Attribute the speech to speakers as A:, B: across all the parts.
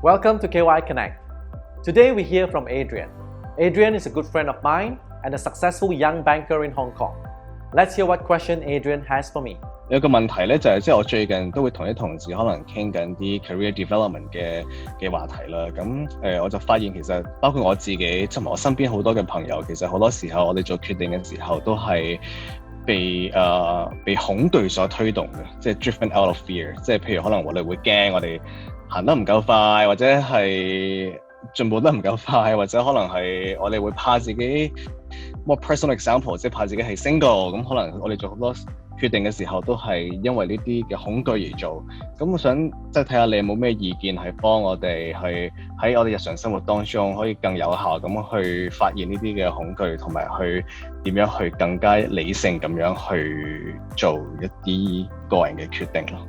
A: Welcome to KY Connect. Today we hear from Adrian. Adrian is a good friend of mine and a successful young banker in Hong Kong. Let's hear what question Adrian has for me.
B: 有個問題咧，就係即係我最近都會同啲同事可能傾緊啲 career development 嘅話題啦。咁我就發現其實包括我自己，即係我身邊好多嘅朋友，其實好多時候我哋做決定嘅時候都係被恐懼所推動嘅，即係 driven out of fear。即係譬如可能我哋會驚我哋行得唔夠快，或者係進步得唔夠快，或者可能係我哋會怕自己 more personal example， 即係怕自己係 single， 咁可能我哋做好多決定嘅時候都係因為呢啲嘅恐懼而做。咁我想即係睇下你有冇咩意見係幫我哋去喺我哋日常生活當中可以更有效咁去發現呢啲嘅恐懼，同埋去點樣去更加理性咁樣去做一啲個人嘅決定咯。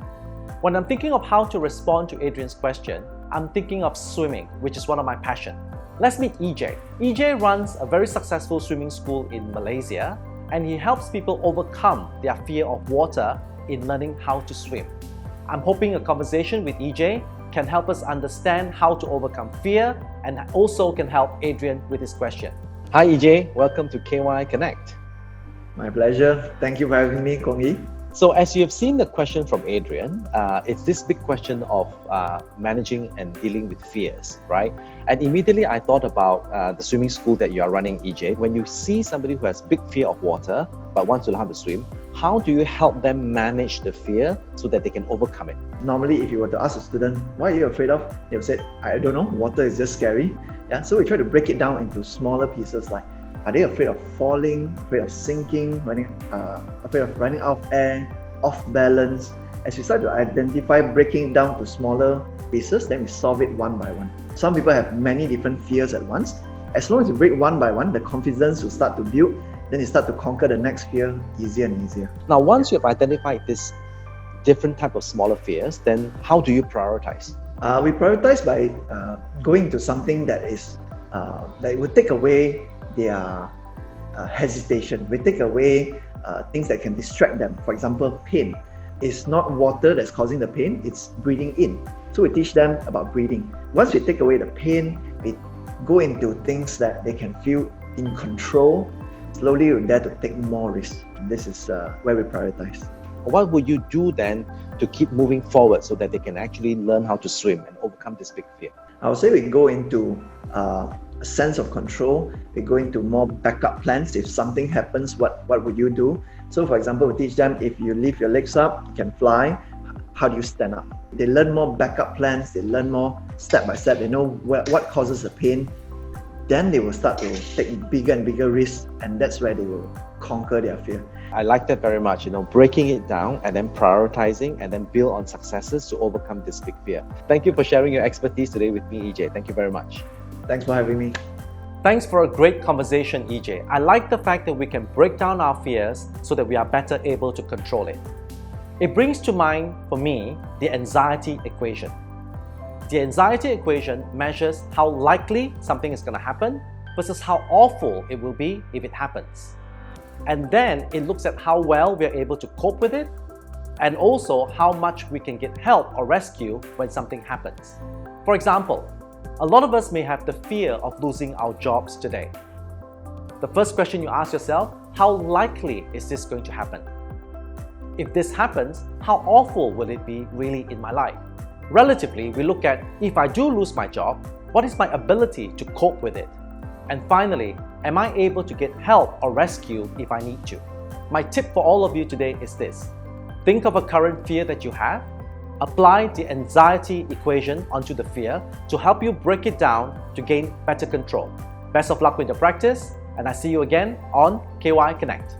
A: When I'm thinking of how to respond to Adrian's question, I'm thinking of swimming, which is one of my passions. Let's meet EJ. EJ runs a very successful swimming school in Malaysia, and he helps people overcome their fear of water in learning how to swim. I'm hoping a conversation with EJ can help us understand how to overcome fear and also can help Adrian with his question. Hi EJ, welcome to KY Connect.
C: My pleasure. Thank you for having me, Kong Yi.
A: So as you have seen the question from Adrian, it's this big question of managing and dealing with fears, right? And immediately I thought about the swimming school that you are running, EJ. When you see somebody who has big fear of water but wants to learn how to swim, how do you help them manage the fear so that they can overcome it?
C: Normally, if you were to ask a student, what are you afraid of? They'll say, I don't know, water is just scary. Yeah, so we try to break it down into smaller pieces like, are they afraid of falling, afraid of sinking, afraid of running out of air, off balance? As we start to identify breaking it down to smaller pieces, then we solve it one by one. Some people have many different fears at once. As long as you break one by one, the confidence will start to build, then you start to conquer the next fear easier and easier.
A: Now, once you have identified this different type of smaller fears, then how do you prioritize?
C: We prioritize by going to something that will take away their hesitation. We take away things that can distract them. For example, pain. It's not water that's causing the pain, it's breathing in. So we teach them about breathing. Once we take away the pain, we go into things that they can feel in control. Slowly we dare to take more risks. This is where we prioritize.
A: What would you do then to keep moving forward so that they can actually learn how to swim and overcome this big fear?
C: I would say we go into a sense of control. We go into more backup plans. If something happens, what would you do? So for example, we teach them, if you lift your legs up, you can fly. How do you stand up? They learn more backup plans. They learn more step by step. They know what causes the pain. Then they will start to take bigger and bigger risks, and that's where they will conquer their fear.
A: I like that very much, breaking it down and then prioritizing and then build on successes to overcome this big fear. Thank you for sharing your expertise today with me, EJ. Thank you very much.
C: Thanks for having me.
A: Thanks for a great conversation, EJ. I like the fact that we can break down our fears so that we are better able to control it. It brings to mind, for me, the anxiety equation. The anxiety equation measures how likely something is going to happen versus how awful it will be if it happens. And then it looks at how well we are able to cope with it and also how much we can get help or rescue when something happens. For example, a lot of us may have the fear of losing our jobs today. The first question you ask yourself, how likely is this going to happen? If this happens, how awful will it be really in my life? Relatively, we look at, if I do lose my job, what is my ability to cope with it? And finally, am I able to get help or rescue if I need to? My tip for all of you today is this. Think of a current fear that you have, apply the anxiety equation onto the fear to help you break it down to gain better control. Best of luck with your practice, and I see you again on KY Connect.